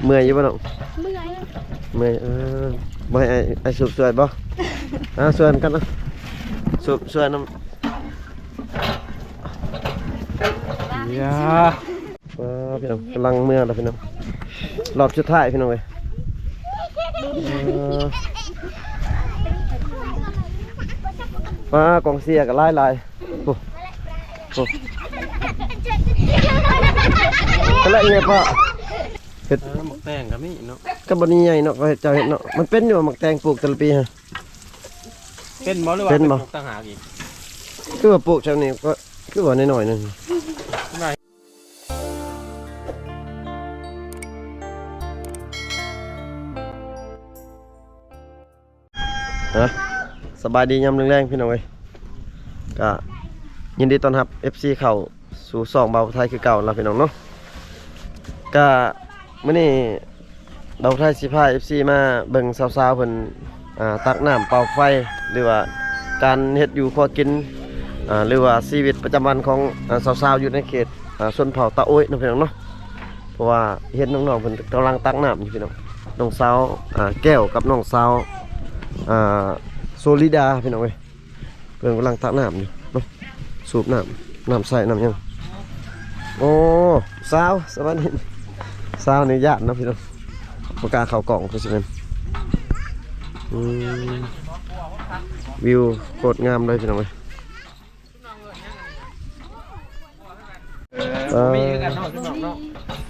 เมื่อยอยู่บ่น้องเมื่อยบ่ให้ไอ้สูบสวยบ่สวยกันนะสูบสวยน้ำยาพี่น้องกำลังเมื่อแล้วพี่น้องรอบสุดท้ายพี่น้องเว้ยกองเสียกับลายโอ้ก็ละเอียดป่ะเห็ดหมักแตงกับนี่เนาะก็บนนี้ใหญ่เนาะก็เจ้าเห็ดเนาะมันเป็นอยู่หมักแตงปลูกแต่ละปีฮะเป็นบ่หรือว่าเป็นต่างหากอีกคือว่าปลูกชาวนี้ก็คือว่าน้อยๆนึงฮะสบายดียามแรงๆพี่น้องเว้ยก็ยินดีต้อนรับ FC เข้าสู่2เบาไทยคือเก่าแล้วพี่น้องเนาะก็มื้อนี้เบาไทยสิพา FC มาเบิ่งสาวๆเพิ่นตักน้ำเป่าไฟหรือว่าการเฮ็ดอยู่พอกินหรือว่าชีวิตประจำวันของสาวๆอยู่ในเขตชนเผ่าตะโอ้ยนะพี่น้องเนาะเพราะว่าเฮ็ดน้องๆเพิ่นกำลังตักน้ำอยู่พี่น้องน้องสาวแก้วกับน้องสาวโซลิดาพี่น้องเว้ยเพิ่นกำลังตักน้ำอยู่เนาะสูบน้ำใส่น้ำยังโอ้สาวสวัสดีสาวนี่ญาตินะพี่น้องประกาศเข้ากล่องคือสิเป็นวิวโคตรงามเลยพี่น้องเว้ย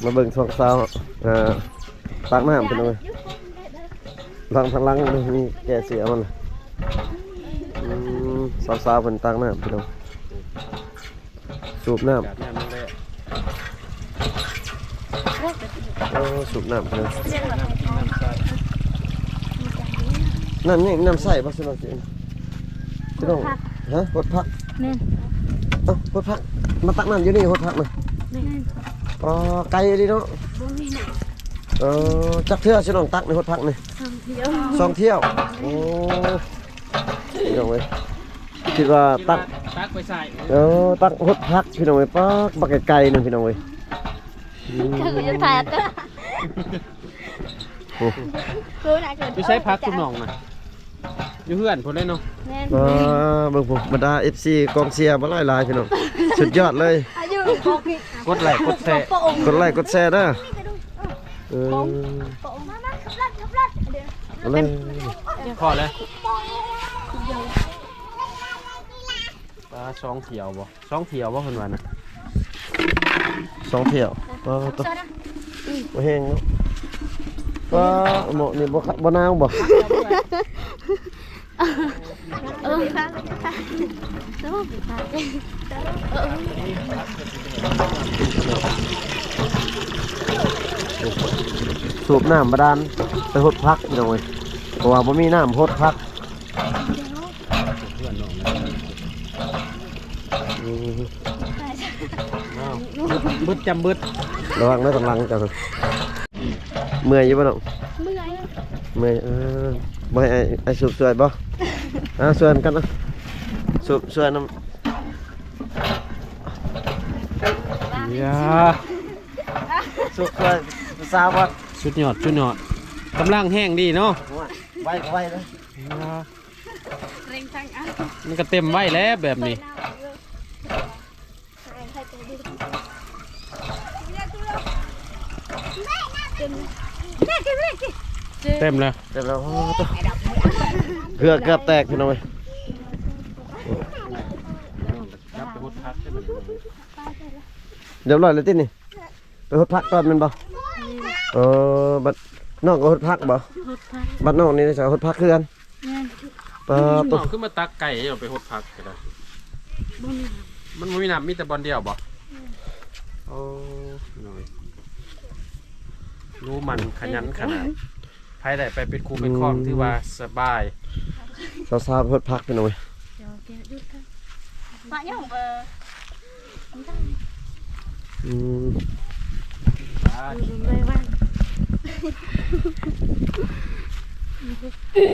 มาเบิ่งสองสาวตักน้ำพี่น้องเว้ยทางหลังมีแก่เสียมันสาวๆเป็นตักน้ำพี่น้องสูบน้ำสูบน้ำพี่น้องน้ำนี่น้ำใส่ป่ะสิน้องจีนพี่น้องฮะหดพักหดพักมาตักน้ำอยู่นี่หดพักเลยไกลดีเนาะจักเที่ยวสิน้องตักในหดพักนี่2 เที่ยวโอ้พี่น้องเว้ยคิดว่าตักไปใส่ตักหดพักพี่น้องเว้ยปักไกลๆนึงพี่น้องเว้ยคือถ่ายตัวอยู่ใช้พักคุณน้องน่ะอยู่เพื่อนพุ่นเลยเนาะเบิ่งผมบรรดา FC กองเชียร์บ่หลายๆพี่น้องสุดยอดเลยกดไลค์กดแชร์นะพอแล้ว2 เที่ยวบ่2 เที่ยวบ่เพิ่นว่าน่ะ2 เที่ยวตัวบ่แห้งเนาะหมอนี่บ่นาวบ่สูบน้ำบาดาลไปหดพักพี่น้องเว้ยเพราะว่าบ่มีน้ำหดพักบึดจำบึดระวังนะกำลังจ้ะเมื่อยอยู่บ่น้องเมื่อยบ่ให้ไอ้สูบสวยบ่สวยกันนะสูบสวยน้ำยาสูบสวยสาวบ่ชุดยอดกำลังแห้งดีเนาะไวเลยมันก็เต็มไว้แล้วแบบนี้เต็มแล้วเกือบแตกพี่น้องเว้ยเดี๋ยวรอเลยตินี่ไปหดพักก่อนมันบ่บัดน้องก็หดพักบ่บัดน้องนี่จะหดพักคือกันน้องขึ้นมาตักไก่เอาไปหดพักก็ได้มันไม่มีน้ำมีแต่บอลเดียวบ่รู้มันขยันขนาดภายได้ไปเป็นครูเป็นครองที่ว่าสบายสาวๆหดพักพี่น้องเว้ย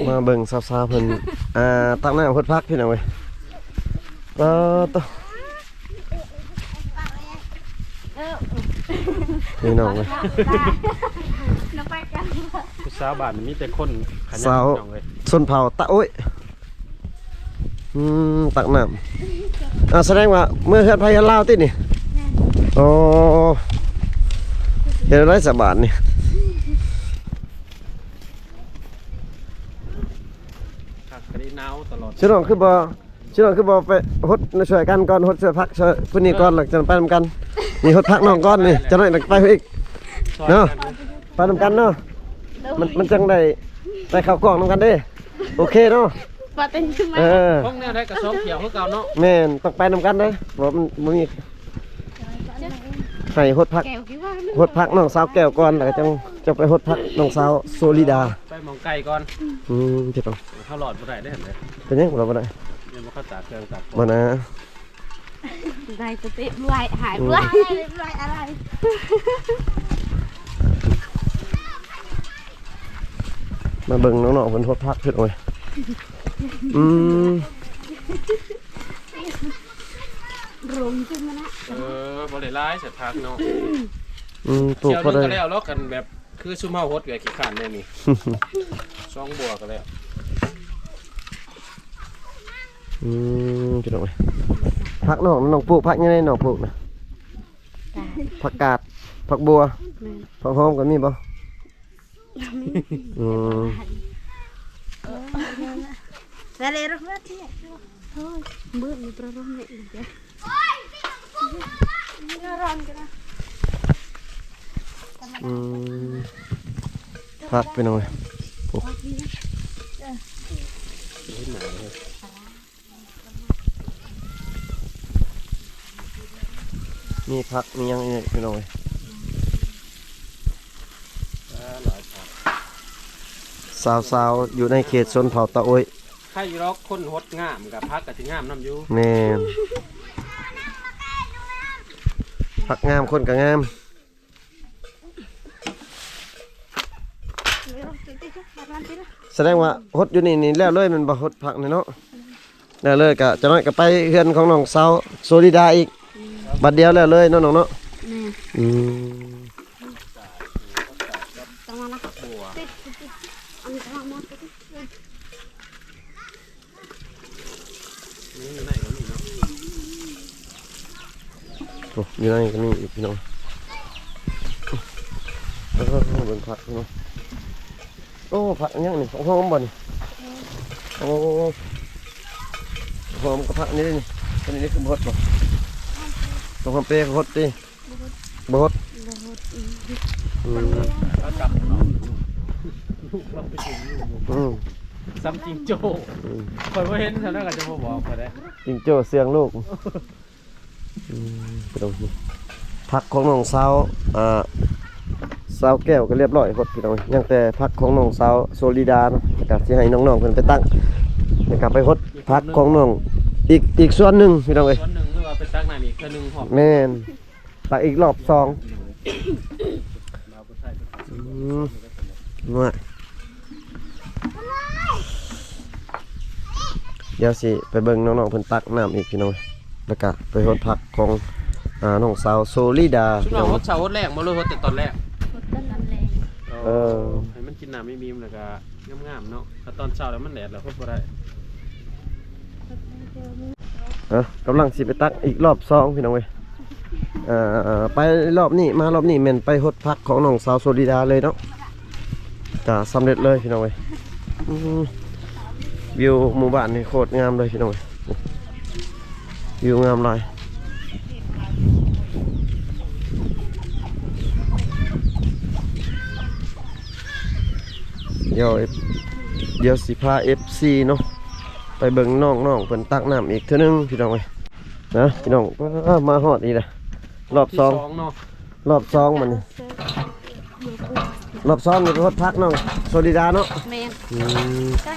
มาเบิ่งสาวๆเพิ่นตักน้ำหดพักพี่น้องเว้ยตัวนี่น้องเลย ผู้สาวบ้านมีแต่คนขยัน สาว น้องเลย ชนเผ่าตะโอ้ยตักน้ำแสดงว่าเมื่อเฮือนไผเฮือนลาวตินี่อ๋อเฮ็ดอะไรสบานนี่ คักกะดีหนาวตลอด ชิน้องคือบ่ไปฮดช่วยกันก่อนฮดช่วยพักช่วยผู้นี้ก่อนหลังจากนั้นไปนำกันนี่ฮดพักน้องก่อนนี่จะน้อยหลังไปอีก ซอย เนาะ กัน ไปนำกันเนาะมันจังได้เข้ากล้องนำกันเด้โอเคเนาะ ปาเต็นขึ้นมา ห้องแนวได้กระซองเขียวคือเก่าเนาะ แม่นต้องไปนำกันเด้บ่มันบ่มีให้ฮดพัก แก้วกี่ว่า ฮดพักน้องสาวแก้วก่อนแล้วก็จังไปฮดพักน้องสาวโซลิดา ไปหมองไก่ก่อน พี่ต้อง เขาหลอดบ่ได้ได้เห็นเลย เป็นยังเราบ่ได้ ยังบ่เข้าตากเครื่องตาก บ่นะ ได้สติรวยหายรวยอะไร มาเบิ่งน้องๆเพิ่นฮดพักเพิ่นโอ้ยรุมขึ้นมานะ บ่ได้ร้ายเสียพักเนาะ ปลูก เที่ยว พอ นึง ได้ ก็แล้วแล้วกันแบบคือซุ่มเฮาฮดกับขี้ข้านแน่นี่ช่องบัวก็แล้ว พี่น้องเอ้ยผักน้องปลูกผักยังไงน้องปลูกนะผักกาดผักบัวผักหอมก็มีบ่อะไรรู้ไหมที่โอ้ยมืดมีประรุ่มเนี่ยเดี๋ยวร้อนกันนะ ผักพี่น้องเอ้ยปลูกมีผักมีหยังอีกพี่น้องเอ้ย หลายพัก สาวๆอยู่ในเขตชนเผ่าตะโอ้ย ใครอยู่รอกคนฮดงามกับพักก็สิงามนํอยู่ แม่นผักงามคนก็งาม แสดงว่าฮดอยู่นี่แล้วเลยมันบ่ฮดผักนี่เนาะแล้วเลยก็จะน้อยก็ไปเฮือนของน้องสาวโซลิดาอีกบัดเดียวแล้วเลยเนาะน้องเนาะ ต้องมาละ บัว อันนี้ต้องมา นี่อยู่ไหนก็มีเนาะ โอ้อยู่นั่นก็มีอีกพี่น้องแล้วก็เบิ่งผักพี่น้องโอ้ผักอันยังนี่ของหอมบ่นี่โอ้หอมกับผักนี่นี่อันนี้คือบ่ฮดบ่ต้องหอมเปรี้ยวฮดติบ่ฮด แล้วกลับลูกเราไปถึงอยู่ซ้ำจริงโจ้คนว่าเห็นเท่านั้นก็จะมาบอกก็ได้ จิงโจ้เสียงลูกไปตรงนี้พักของน้องสาวสาวแก้วก็เรียบร้อยหมดพี่น้องยังแต่พักของน้องสาวโซลิดาเนาะกับที่ให้น้องๆเพิ่นไปตั้งนะครับไปฮดพักของน้องอีกส่วนหนึ่งพี่น้องเอ้ย ส่วนหนึ่งคือว่าไปตักน้ำอีกคือหนึ่งหอบ แม่นตักอีกรอบสองว่าเดี๋ยวสิไปเบิ่งน้องๆเพิ่นตักน้ำอีกพี่น้องแล้วก็ไปฮดพักของน้องสาวโซลิดา ช่วงฮดเช้าฮดแรกมาเลยฮดแต่ตอนแรก ต้นลำแรง ให้มันกินน้ำไม่มีมันแล้วก็งามๆเนาะถ้าตอนเช้าแล้วมันแดดแล้วฮดบ่ได้ กำลังสิไปตักอีกรอบสองพี่น้องเว้ยไปรอบนี้มารอบนี้แม่นไปฮดพักของน้องสาวโซลิดาเลยเนาะก็สำเร็จเลยพี่น้องเว้ยวิวหมู่บ้านนี่โคตรงามเลยพี่น้องเว้ยวิวงามหลายเดี๋ยวสิพา FC เนาะไปเบิ่งน้องๆเพิ่นตักน้ำอีกเท่านึงพี่น้องเว้ยนะพี่น้องมาฮอดอีกแล้วรอบสอง เนาะ รอบสองมันนี่รอบสองนี่ไปฮดพักน้องโซลิดาเนาะ เมน ใช่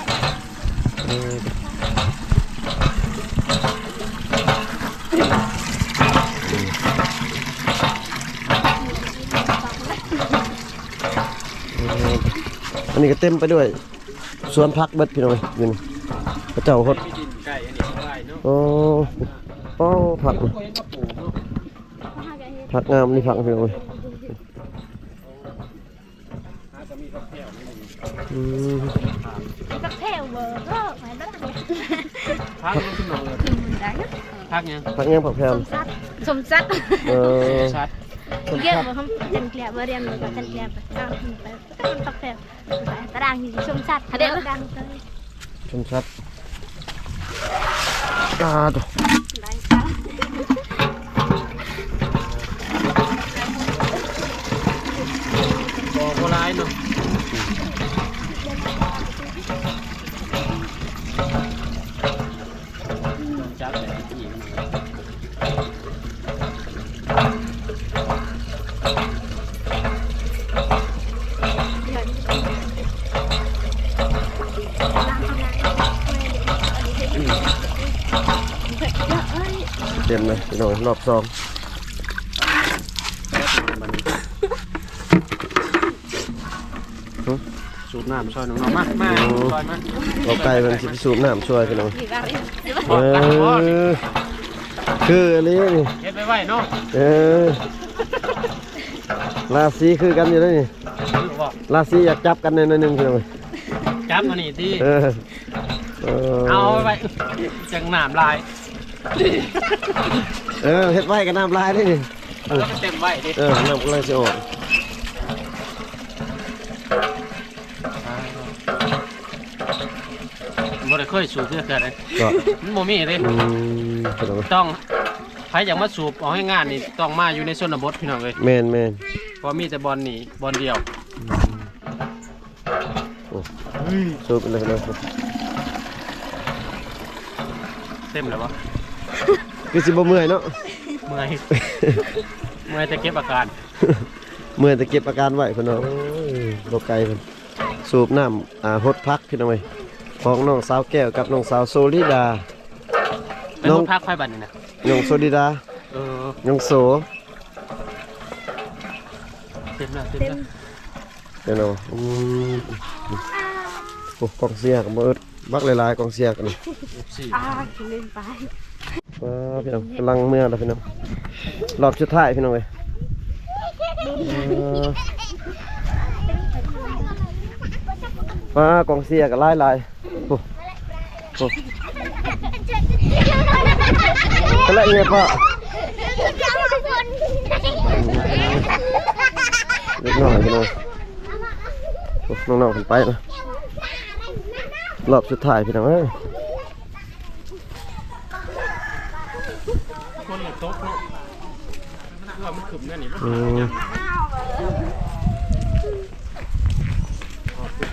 อันนี้ก็เต็มไปด้วยสวนพักเบิดพี่น้องอยู่นี่พระเจ้าฮด มีดินไก่อันนี้ก็ได้เนาะ โอ้ผัก ก็เห็นว่าปลูกเนาะ ผักงามนี่ผักพี่น้อง หา ก็มีผักแก้วนี่ อืม ก็แถวเบอร์ก็ไปแล้วเนี่ย พักนี่ขึ้นมาเลย ได้ พักยัง พักยังผักแพร ส ว มซัดสมซัด เออ ชัด เกี่ยวกับคำจันเกลียบเรียนกับจันเกลียบก็ไปก็มันตกแถวตารางอยู่สมซัดเดี๋ยวดังเลย ชมชัดตัว ได้ค่ะ บ่โบราณเนาะจัดเลยที่เต็มเลยพี่น้องรอบสอง สูบน้ำซอยน้องๆมาซอยมา เราไก่มันสิไปสูบน้ำช่วยพี่น้อง ดีบ้าง เออคืออะไรนี่ เฮ็ดไปไว้เนาะ เออราศีคือกันอยู่แล้วนี่ คือบ่ ราศีอยากจับกันในหนึงพี่น้อง จับมานี่ที่ เออเออ เอาไว้จังน้ำลาย เออเฮ็ดไว้กับน้ำลายได้นี่ แล้วก็เต็มไว้ดิ เออน้ำกำลังจะออก บ่ได้เคยสูบเพื่อเกิดเลย ก็ มันบ่มีเลย พี่น้อง ต้องใครอยากมาสูบเอาให้งานนี่ต้องมาอยู่ในชนบทพี่น้องเลย แมน เพราะมีแต่บอลนี่บอลเดียว สูบไปเลยพี่น้อง เต็มเลยวะ คือสิบ่เมื่อยเนาะ เมื่อย เมื่อยแต่เก็บอาการ เมื่อยแต่เก็บอาการไว้พี่น้องโอ้ยโลกไกลเพิ่นสูบน้ำหดพักพี่น้องเอ้ยของน้องสาวแก้วกับน้องสาวโซลิดา เป็น น้อง คนพักไฟบันนี่นะ น้องโซลิดา เออ น้องโซ เต็มแล้วเต็มแล้ว เดี๋ยวเนาะโอ้กองเสียกับบ่อึดบักหลายๆกองเสียกันนี่ สี่ เล่นไป พี่น้องกำลังเมื่อแล้วพี่น้องรอบสุดท้ายพี่น้องเอ้ยกองเสียกับหลายๆโอ้ก็ละเอียดพ่อเล็กน้อยพี่น้องน้องๆขึ้นไปนะรอบสุดท้ายพี่น้องเอ้ย คนเหลือโต๊ะเนาะว่ามันขึ้นนั่นนี่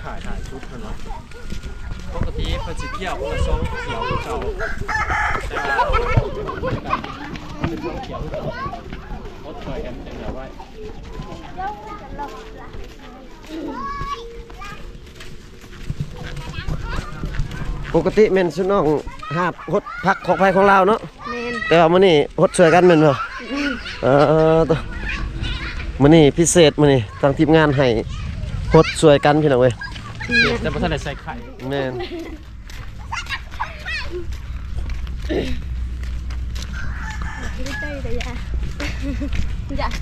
ถ่ายชุดกันเนาะปกติเพิ่นสิเที่ยวคนละ2เที่ยวคือเก่าแต่ว่าเป็น2เที่ยวคือเก่าอดช่วยกันจังไว้ ปกติแม่นสุน้องหาบฮดพักของไผของเราเนาะ เล่น แต่ว่ามื้อนี้ฮดช่วยกันแม่นบ่ตัวมื้อนี้พิเศษมื้อนี้ทางทีมงานให้ฮดช่วยกันพี่น้องเว้ย แต่บ่ทันได้ใส่ไข่ แม่น ไม่ได้แต่ยาอยาก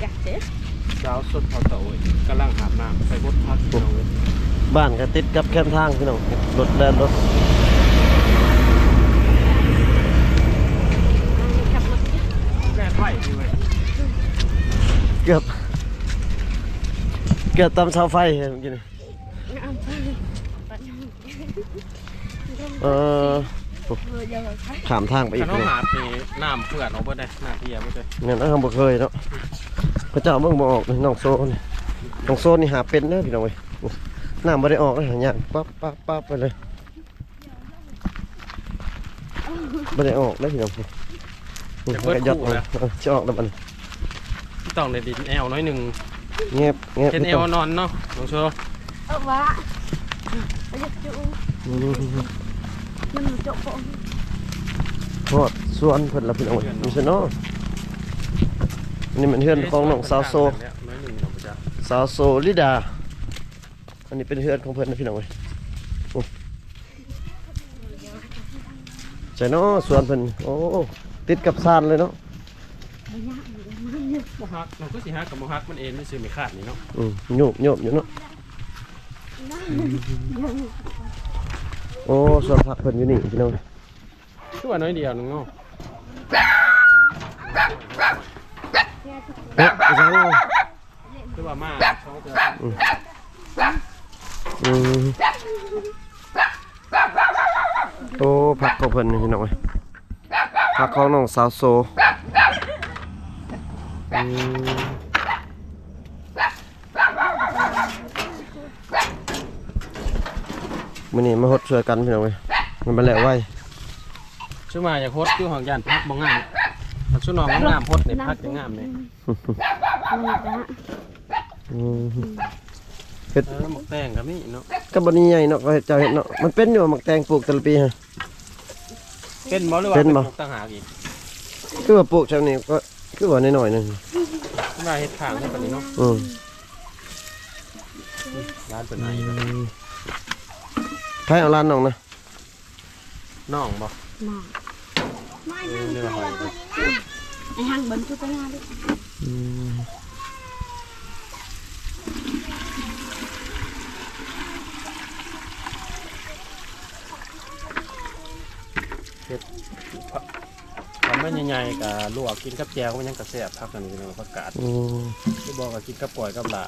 อยากเจ็บ ดาวสดเผาเต่ากำลังอาบน้ำใส่บดพักพี่น้องเว้ย บ้านก็ติดกับแคมทางพี่น้องรถแล่นรถ ขับรถ แก้ไฟพี่เว้ย เกือบตำเสาไฟเมื่อกี้นี่ข้ามทางไปอี คั ก น พี่ เฮา น้อง หาไปน้ำเพื่อนเอาบ่ได้น้ำเพียบ่ได้ งั้นอ้างบ่เคยเนาะพระเจ้าเบิ่งบ่ออกเลยน้องโซนี่น้องโซนี่หาเป็นเด้อพี่น้องเว้ยน้ำบ่ได้ออกเลยหาย่างปั๊บไปเลยบ่ได้ออกเลยพี่น้องจะออกแล้วมัน ต้องได้ดินแอวน้อยหนึง เงียบ เฮ็ดแอวนอนเนาะน้องโชว์ วะอยากจูมันจบปง โทษส่วนเพิ่นละพี่น้องมีซะเนาะอันนี้มันเฮือนของน้องสาวโซ น้อยหนึงเนาะบ่จ๊ะ สาวโซลิดาอันนี้เป็นเฮือนของเพิ่นนะพี่น้องเว้ยใช่เนาะสวนเพิ่นโอ้ติดกับซานเลยเนาะ บ่ฮักเราก็สิฮักกับบ่ฮักมันเองไม่ซื้อไม่ขาดนี่เนาะ โยบอยู่เนาะโอ้ส่วนผักเพิ่นอยู่นี่พี่น้อง คือว่าน้อยเดียวนึงเนาะ เอ๊ะอีสัง คือว่ามาช่องเจอ โอ้ผักของเพิ่นนี่พี่น้องเอ้ยผักของน้องสาวโซมื้อนี้มาฮดช่วยกันพี่น้องเอ้ยมันบ่แล้วไว้ ชื่อมาอยากโพสต์อยู่ห้องย่านพักบ่งามพักชื่อน้องงามโพสต์นี่พักจะงามเลย เฮ็ด หมกแตงกับนี่เนาะ ก็บ่นี่ใหญ่เนาะก็เฮ็ดเจ้าเฮ็ดเนาะมันเป็นอยู่หมักแตงปลูกแต่ละปีฮะ เป็นบ่หรือว่า เป็นบ่ หมกต่างหากอีก คือว่าปลูกแถวนี้ก็คือว่าน้อยๆนึง ชื่อมาเฮ็ดข้างได้ปานนี้เนาะ ร้านเป็นไหนเนาะ ใครเอาร้านน้องนะ น้องบ่ น้องไม่นั่ง เนื้อหอยบ่ ไอ้หางบนชุดไปงานดิ ทำมันใหญ่ๆกับลวกกินกับแจวมันยังกระแซ่บพักกันนี่เนาะผักกาดที่บอกว่ากินกับปล่อยกับหลา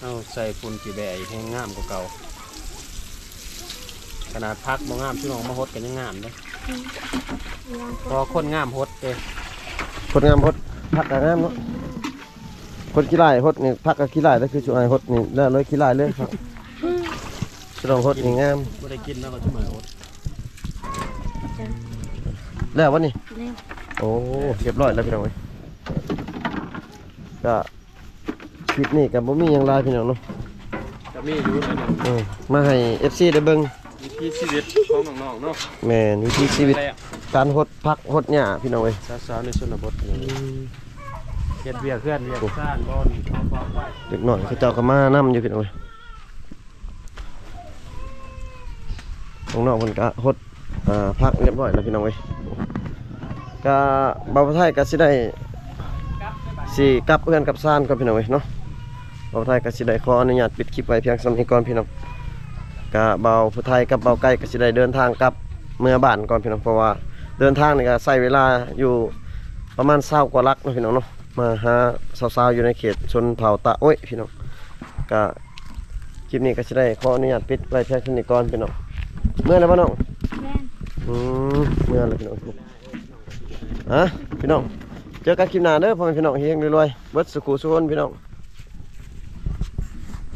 เอาใส่ฝุ่นกี่แบะให้งามกว่าเก่าขนาดพักบ่งามพี่น้องมาฮดกันยังงามเลยพอคนงามฮดเด้ คนงามฮดผักก็งามเนาะคนขี้ลายฮดนี่ผักก็ขี้ลายแล้วคือสุอายฮดนี่แล้วเลยขี้ลายเลยครับสุดองฮดนี่งาม บ่ได้กินแล้วก็ชั่วโมงฮด แล้ววันนี้ เร็ว โอ้เรียบร้อยแล้วพี่น้องเอ้ยก็คลิปนี้ก็บ่มีหยังหลายพี่น้องเนาะ จะมีอยู่ในนั้น มาให้ FC ได้เบิ่ง วิธีชีวิตของน้องๆเนาะ แม่นวิถีชีวิตการฮดผักฮดหญ้าพี่น้องเอ้ย สาวๆในชนบทเฮ็ดเวียกเพื่อนเวียกซ่านบ่อนเอาฟ้องไว้ เด็กน้อยเขาเจ้าก็มานํอยู่พี่น้องเอ้ยของน้องเพิ่นก็ฮดผักเรียบร้อยแล้วพี่น้องเอ้ยก็บ่าวไทยก็สิได้สิกลับเอื้อนกับซ่านก่อนพี่น้องเอ้ยเนาะบ่าวไทยก็สิได้ขออนุญาตปิดคลิปไว้เพียงส่ำนี้ก่อนพี่น้องก็บ่าวผู้ไทยกับบ่าวไก่ก็สิได้เดินทางกลับเมื่อบ้านก่อนพี่น้องเพราะว่าเดินทางนี่ก็ใช้เวลาอยู่ประมาณ20กว่าลักเนาะพี่น้องเนาะมาหาสาวๆอยู่ในเขตชนเผ่าตะโอ้ยพี่น้องก็คลิปนี้ก็สิได้ขออนุญาตปิดไว้เพียงส่ำนี้ก่อนพี่น้องเมื่อแล้วบ่น้อง แม่น เมื่อแล้วพี่น้องพี่น้องเจอกันคลิปหน้าเด้อพ่อแม่พี่น้องเฮงรวยๆเบิดสุขุสุขคนพี่น้อง